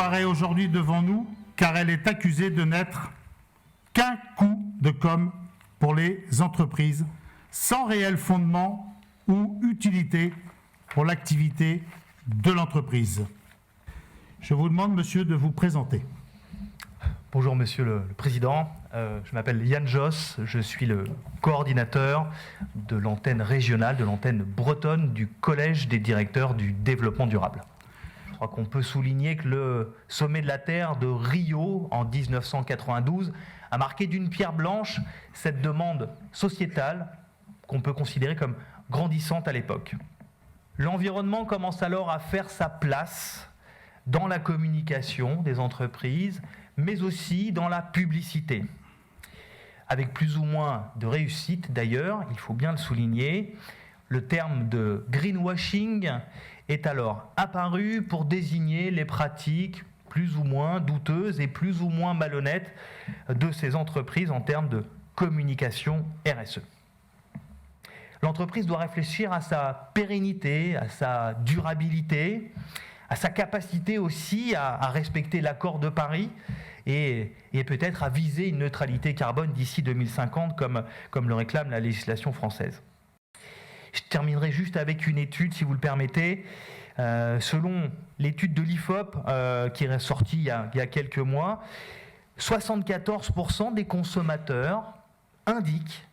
comparaît aujourd'hui devant nous car elle est accusée de n'être qu'un coup de com' pour les entreprises, sans réel fondement ou utilité pour l'activité de l'entreprise. Je vous demande, monsieur, de vous présenter. Bonjour, monsieur le président. Je m'appelle Yann Josse, je suis le coordinateur de l'antenne régionale, de l'antenne bretonne du Collège des directeurs du développement durable. Je crois qu'on peut souligner que le sommet de la Terre de Rio en 1992 a marqué d'une pierre blanche cette demande sociétale qu'on peut considérer comme grandissante à l'époque. L'environnement commence alors à faire sa place dans la communication des entreprises, mais aussi dans la publicité. Avec plus ou moins de réussite d'ailleurs, il faut bien le souligner, le terme de greenwashing est alors apparu pour désigner les pratiques plus ou moins douteuses et plus ou moins malhonnêtes de ces entreprises en termes de communication RSE. L'entreprise doit réfléchir à sa pérennité, à sa durabilité, à sa capacité aussi à respecter l'accord de Paris et peut-être à viser une neutralité carbone d'ici 2050 comme le réclame la législation française. Je terminerai juste avec une étude, si vous le permettez. Selon l'étude de l'IFOP qui est sortie il y a quelques mois, 74% des consommateurs indiquent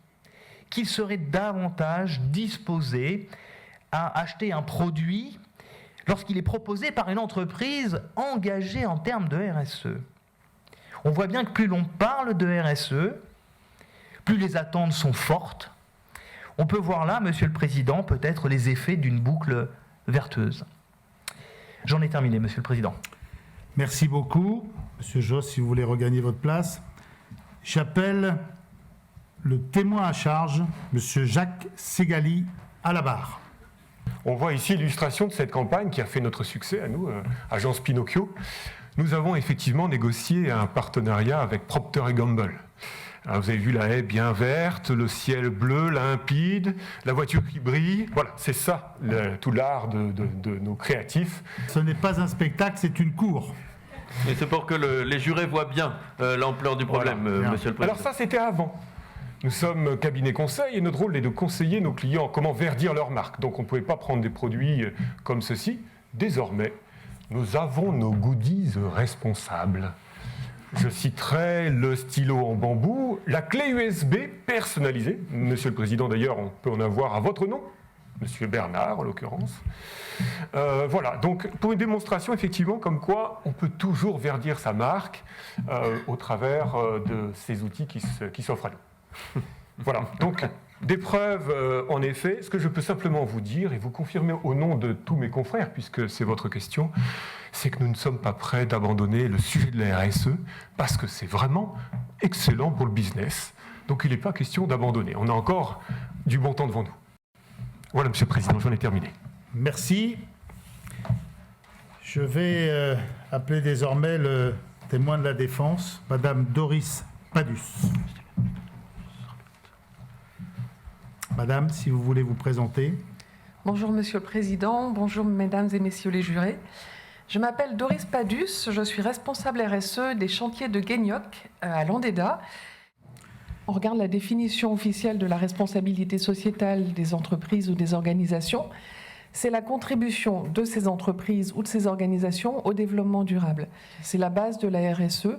qu'ils seraient davantage disposés à acheter un produit lorsqu'il est proposé par une entreprise engagée en termes de RSE. On voit bien que plus l'on parle de RSE, plus les attentes sont fortes. On peut voir là, Monsieur le Président, peut-être les effets d'une boucle vertueuse. J'en ai terminé, Monsieur le Président. Merci beaucoup. Monsieur Josse, si vous voulez regagner votre place. J'appelle le témoin à charge, Monsieur Jacques Ségali, à la barre. On voit ici l'illustration de cette campagne qui a fait notre succès à nous, Agence Pinocchio. Nous avons effectivement négocié un partenariat avec Procter & Gamble. Alors vous avez vu la haie bien verte, le ciel bleu, limpide, la voiture qui brille. Voilà, c'est ça, tout l'art de nos créatifs. Ce n'est pas un spectacle, c'est une cour. Et c'est pour que les jurés voient bien l'ampleur du problème, voilà, Monsieur le Président. Alors ça, c'était avant. Nous sommes cabinet conseil et notre rôle est de conseiller nos clients comment verdir leur marque. Donc on ne pouvait pas prendre des produits comme ceci. Désormais, nous avons nos goodies responsables. Je citerai le stylo en bambou, la clé USB personnalisée. Monsieur le Président, d'ailleurs, on peut en avoir à votre nom, Monsieur Bernard en l'occurrence. Voilà, donc pour une démonstration effectivement comme quoi on peut toujours verdir sa marque au travers de ces outils qui s'offrent à nous. Voilà, donc des preuves en effet. Ce que je peux simplement vous dire et vous confirmer au nom de tous mes confrères, puisque c'est votre question, c'est que nous ne sommes pas prêts d'abandonner le sujet de la RSE parce que c'est vraiment excellent pour le business. Donc il n'est pas question d'abandonner. On a encore du bon temps devant nous. Voilà, Monsieur le Président, j'en ai terminé. Merci. Je vais appeler désormais le témoin de la défense, Madame Doris Padus. Madame, si vous voulez vous présenter. Bonjour Monsieur le Président, bonjour Mesdames et Messieurs les jurés. Je m'appelle Doris Padus, je suis responsable RSE des chantiers de Guignoc à Landéda. On regarde la définition officielle de la responsabilité sociétale des entreprises ou des organisations. C'est la contribution de ces entreprises ou de ces organisations au développement durable. C'est la base de la RSE.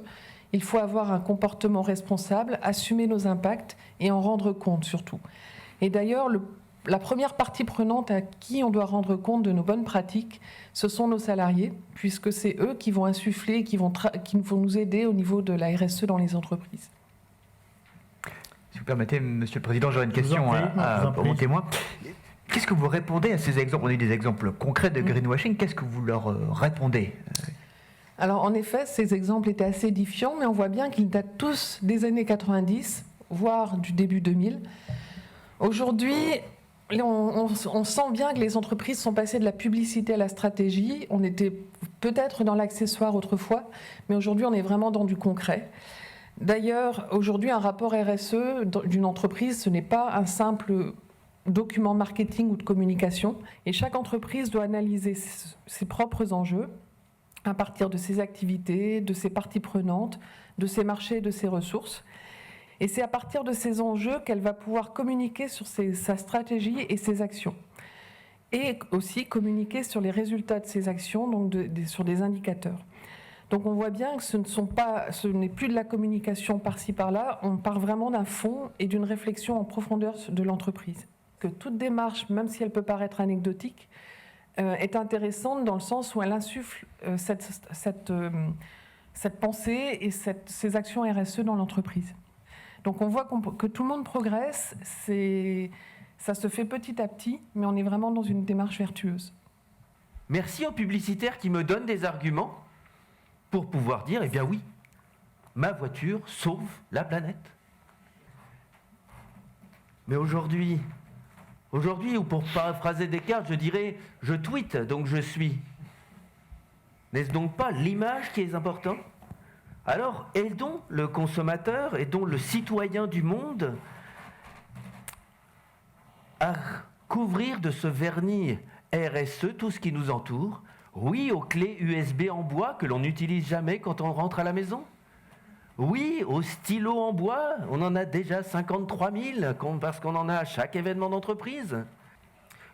Il faut avoir un comportement responsable, assumer nos impacts et en rendre compte surtout. Et d'ailleurs, la première partie prenante à qui on doit rendre compte de nos bonnes pratiques, ce sont nos salariés, puisque c'est eux qui vont insuffler, qui vont nous aider au niveau de la RSE dans les entreprises. Si vous permettez, Monsieur le Président, j'aurais une question pour mon témoin. Qu'est-ce que vous répondez à ces exemples? On a eu des exemples concrets de greenwashing. Qu'est-ce que vous leur répondez? Alors, en effet, ces exemples étaient assez édifiants, mais on voit bien qu'ils datent tous des années 90, voire du début 2000. Aujourd'hui, on sent bien que les entreprises sont passées de la publicité à la stratégie. On était peut-être dans l'accessoire autrefois, mais aujourd'hui, on est vraiment dans du concret. D'ailleurs, aujourd'hui, un rapport RSE d'une entreprise, ce n'est pas un simple document marketing ou de communication. Et chaque entreprise doit analyser ses propres enjeux, à partir de ses activités, de ses parties prenantes, de ses marchés et de ses ressources. Et c'est à partir de ces enjeux qu'elle va pouvoir communiquer sur sa stratégie et ses actions. Et aussi communiquer sur les résultats de ses actions, donc sur des indicateurs. Donc on voit bien que ce n'est plus de la communication par-ci par-là, on part vraiment d'un fond et d'une réflexion en profondeur de l'entreprise. Que toute démarche, même si elle peut paraître anecdotique, est intéressante dans le sens où elle insuffle cette pensée et ces actions RSE dans l'entreprise. Donc on voit que tout le monde progresse, ça se fait petit à petit, mais on est vraiment dans une démarche vertueuse. Merci aux publicitaires qui me donnent des arguments pour pouvoir dire, eh bien oui, ma voiture sauve la planète. Mais aujourd'hui, ou pour paraphraser Descartes, je dirais, je tweete, donc je suis. N'est-ce donc pas l'image qui est importante ? Alors, aidons le consommateur, aidons le citoyen du monde à couvrir de ce vernis RSE tout ce qui nous entoure. Oui, aux clés USB en bois que l'on n'utilise jamais quand on rentre à la maison. Oui, aux stylos en bois, on en a déjà 53 000 parce qu'on en a à chaque événement d'entreprise.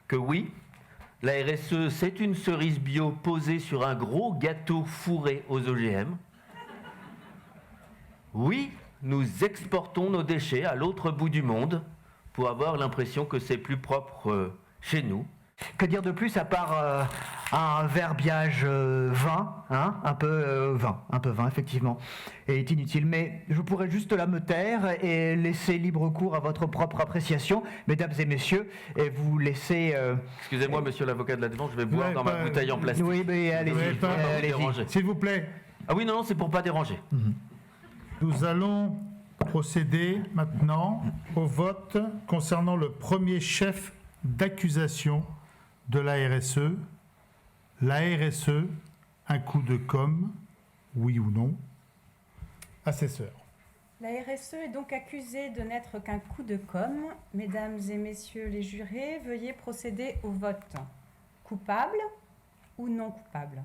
Que oui, la RSE, c'est une cerise bio posée sur un gros gâteau fourré aux OGM. Oui, nous exportons nos déchets à l'autre bout du monde pour avoir l'impression que c'est plus propre chez nous. Que dire de plus à part un verbiage vain, hein, un peu vain effectivement, est inutile. Mais je pourrais juste là me taire et laisser libre cours à votre propre appréciation, mesdames et messieurs, et vous laisser... Excusez-moi, monsieur l'avocat de la défense, je vais boire dans ma bouteille en plastique. Oui, mais allez-y. S'il vous plaît. Ah oui, non, c'est pour pas déranger. Nous allons procéder maintenant au vote concernant le premier chef d'accusation de la RSE. La RSE, un coup de com', oui ou non? Assesseur. La RSE est donc accusée de n'être qu'un coup de com'. Mesdames et messieurs les jurés, veuillez procéder au vote. Coupable ou non coupable?